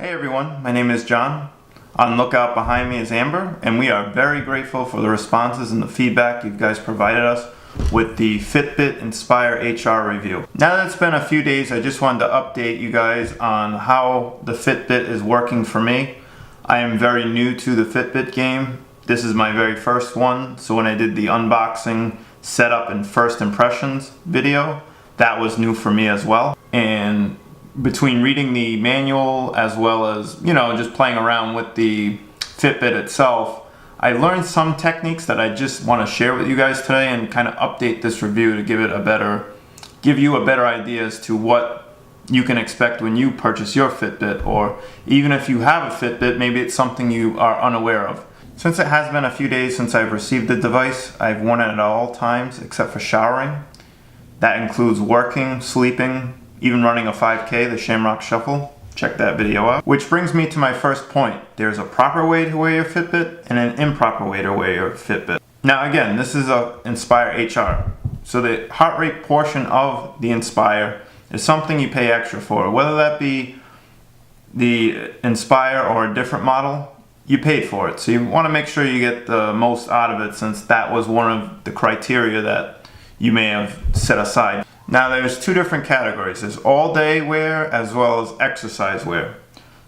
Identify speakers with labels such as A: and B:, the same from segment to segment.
A: Hey everyone, my name is John. On lookout behind me is Amber, and we are very grateful for the responses and the feedback you guys provided us with the FitBit Inspire HR review. Now that it's been a few days, I just wanted to update you guys on how the FitBit is working for me. I am very new to the FitBit game. This is my very first one, so when I did the unboxing, setup, and first impressions video, that was new for me as well. And between reading the manual as well as, just playing around with the FitBit itself, I learned some techniques that I just want to share with you guys today and kind of update this review to give you a better idea as to what you can expect when you purchase your Fitbit, or even if you have a Fitbit, maybe it's something you are unaware of. Since it has been a few days since I've received the device, I've worn it at all times except for showering. That includes working, sleeping, even running a 5K, the Shamrock Shuffle. Check that video out. Which brings me to my first point. There's a proper way to wear your Fitbit and an improper way to wear your Fitbit. Now again, this is a Inspire HR. So the heart rate portion of the Inspire is something you pay extra for. Whether that be the Inspire or a different model, you paid for it. So you want to make sure you get the most out of it, since that was one of the criteria that you may have set aside. Now there's two different categories. There's all day wear as well as exercise wear.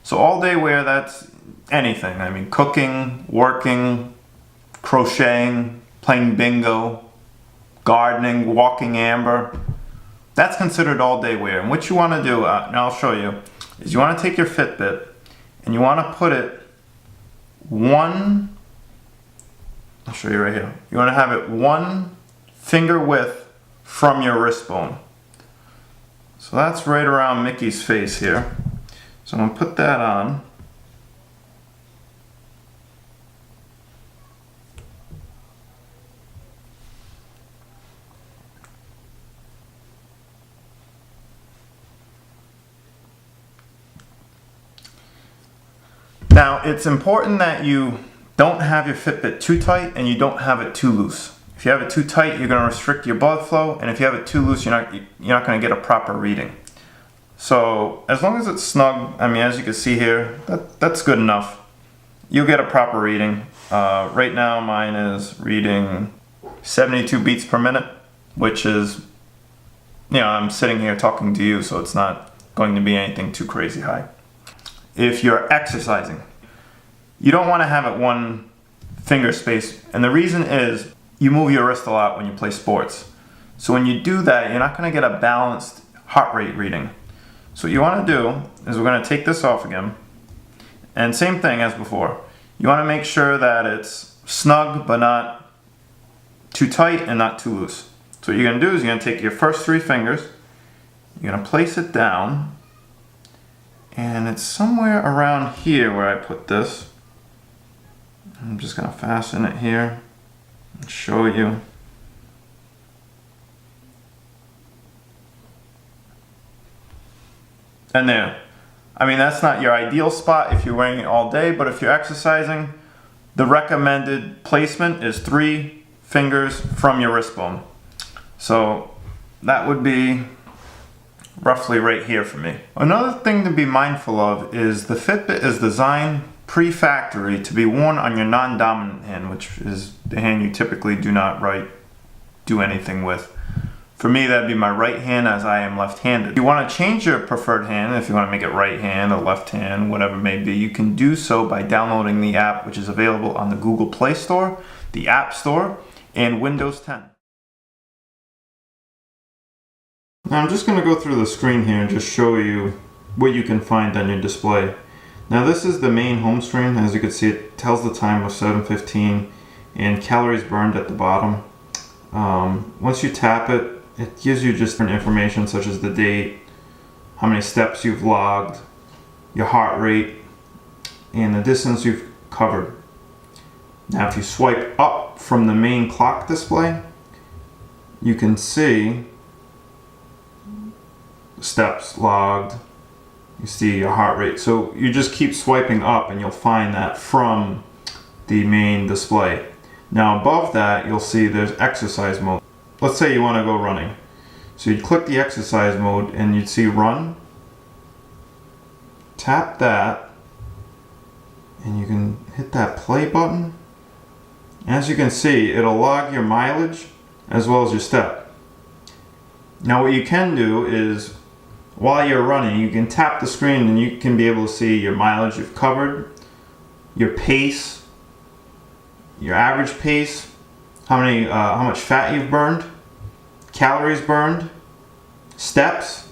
A: So all day wear, that's anything. I mean, cooking, working, crocheting, playing bingo, gardening, walking Amber. That's considered all day wear. And what you want to do, and I'll show you, is you want to take your Fitbit and you want to put it I'll show you right here. You want to have it one finger width from your wrist bone. So that's right around Mickey's face here. So I'm going to put that on. Now it's important that you don't have your Fitbit too tight and you don't have it too loose. If you have it too tight, you're going to restrict your blood flow, and if you have it too loose, you're not going to get a proper reading. So as long as it's snug, I mean, as you can see here, that's good enough. You'll get a proper reading. Right now mine is reading 72 beats per minute, which is, I'm sitting here talking to you, so it's not going to be anything too crazy high. If you're exercising, you don't want to have it one finger space, and the reason is you move your wrist a lot when you play sports. So when you do that, you're not going to get a balanced heart rate reading. So what you want to do is we're going to take this off again, and same thing as before. You want to make sure that it's snug but not too tight and not too loose. So what you're going to do is you're going to take your first three fingers, you're going to place it down, and it's somewhere around here where I put this. I'm just going to fasten it here and show you. And there. I mean, that's not your ideal spot if you're wearing it all day, but if you're exercising, the recommended placement is 3 fingers from your wrist bone. So that would be roughly right here for me. Another thing to be mindful of is the Fitbit is designed pre-factory to be worn on your non-dominant hand, which is the hand you typically do not do anything with. For me, that'd be my right hand, as I am left-handed. If you want to change your preferred hand, if you want to make it right hand or left hand, whatever it may be, you can do so by downloading the app, which is available on the Google Play Store, the App Store, and Windows 10. Now I'm just going to go through the screen here and just show you what you can find on your display. Now this is the main home screen. As you can see, it tells the time of 7:15 and calories burned at the bottom. Once you tap it, it gives you just information such as the date, how many steps you've logged, your heart rate, and the distance you've covered. Now if you swipe up from the main clock display, you can see steps logged, you see your heart rate. So you just keep swiping up and you'll find that from the main display. Now above that, you'll see there's exercise mode. Let's say you want to go running. So you'd click the exercise mode and you'd see run, tap that, and you can hit that play button. As you can see, it'll log your mileage as well as your step. Now what you can do is, while you're running, you can tap the screen and you can be able to see your mileage you've covered, your pace, your average pace, how much fat you've burned, calories burned, steps,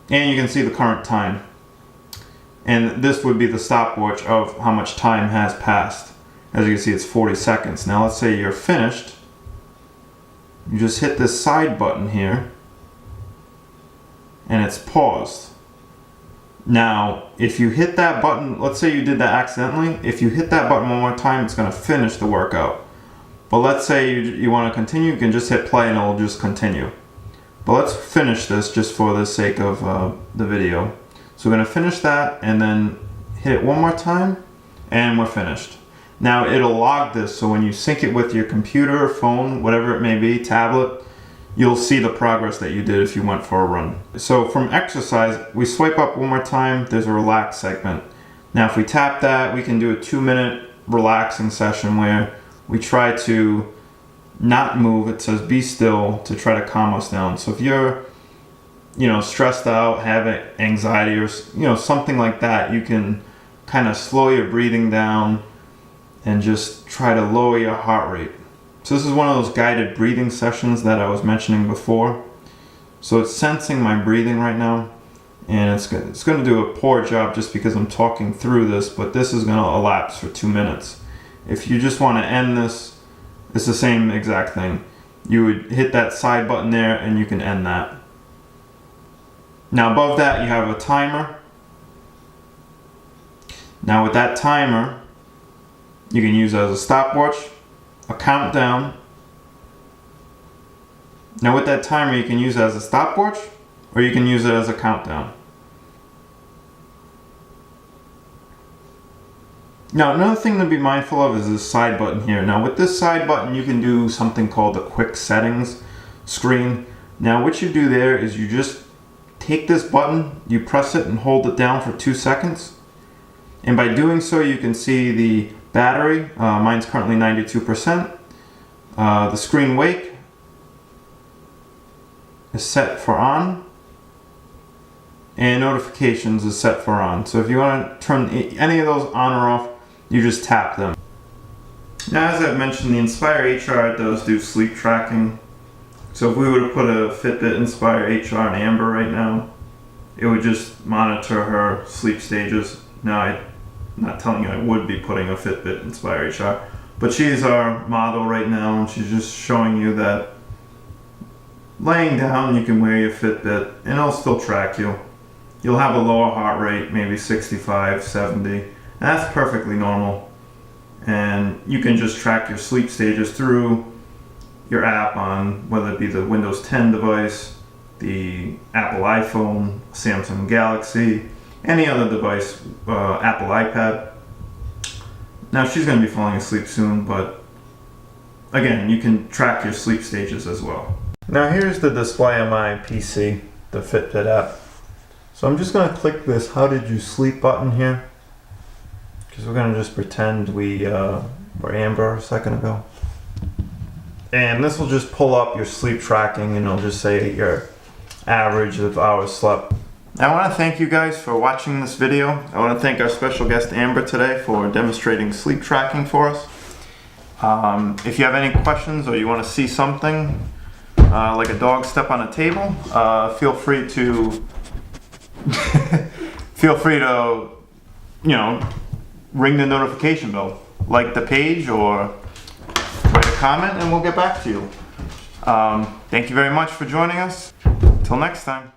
A: and you can see the current time. And this would be the stopwatch of how much time has passed. As you can see, it's 40 seconds. Now let's say you're finished. You just hit this side button here, and it's paused. Now, if you hit that button, let's say you did that accidentally, if you hit that button one more time, it's going to finish the workout. But let's say you want to continue, you can just hit play and it'll just continue. But let's finish this just for the sake of the video. So we're going to finish that and then hit it one more time, and we're finished. Now it'll log this, so when you sync it with your computer, phone, whatever it may be, tablet, you'll see the progress that you did if you went for a run. So from exercise, we swipe up one more time, there's a relax segment. Now if we tap that, we can do a 2-minute relaxing session where we try to not move. It says be still to try to calm us down. So if you're stressed out, have anxiety, or something like that, you can kind of slow your breathing down and just try to lower your heart rate. So this is one of those guided breathing sessions that I was mentioning before. So it's sensing my breathing right now, and it's going to do a poor job just because I'm talking through this, but this is going to elapse for 2 minutes. If you just want to end this, it's the same exact thing. You would hit that side button there and you can end that. Now above that you have a timer. Now with that timer, you can use it as a stopwatch, a countdown. Now with that timer, you can use it as a stopwatch, or you can use it as a countdown. Now another thing to be mindful of is this side button here. Now with this side button, you can do something called the quick settings screen. Now what you do there is you just take this button, you press it and hold it down for 2 seconds. And by doing so, you can see the battery. Mine's currently 92%. The screen wake is set for on, and notifications is set for on. So if you want to turn any of those on or off, you just tap them. Now, as I've mentioned, the Inspire HR does do sleep tracking. So if we were to put a FitBit Inspire HR in Amber right now, it would just monitor her sleep stages. Now, I'm not telling you I would be putting a FitBit Inspire HR, but she's our model right now, and she's just showing you that laying down you can wear your Fitbit and it'll still track you. You'll have a lower heart rate, maybe 65, 70, and that's perfectly normal. And you can just track your sleep stages through your app on whether it be the Windows 10 device, the Apple iPhone, Samsung Galaxy, any other device, Apple iPad. Now she's going to be falling asleep soon, but again, you can track your sleep stages as well. Now here's the display on my PC, the FitBit app. So I'm just going to click this "How did you sleep" button here, because we're going to just pretend we were Amber a second ago. And this will just pull up your sleep tracking, and it'll just say your average of hours slept. I want to thank you guys for watching this video. I want to thank our special guest Amber today for demonstrating sleep tracking for us. If you have any questions or you want to see something like a dog step on a table, feel free to ring the notification bell, like the page, or write a comment, and we'll get back to you. Thank you very much for joining us. Till next time.